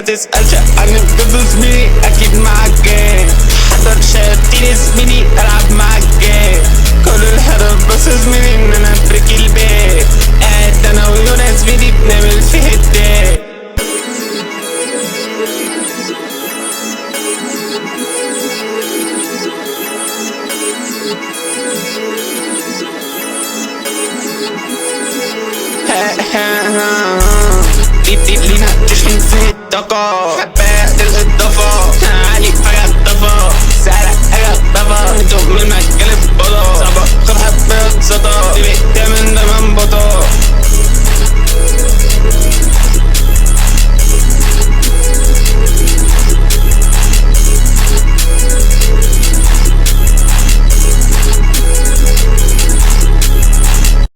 ما تسألش عني بجد زميلي اكيد معاك جاي. حضر شياطين زميلي العب معاك جاي. كل الهدف بس زميلي ان انا اترك البيت. قاعد انا ويونا زميلي بنعمل فيه الداي.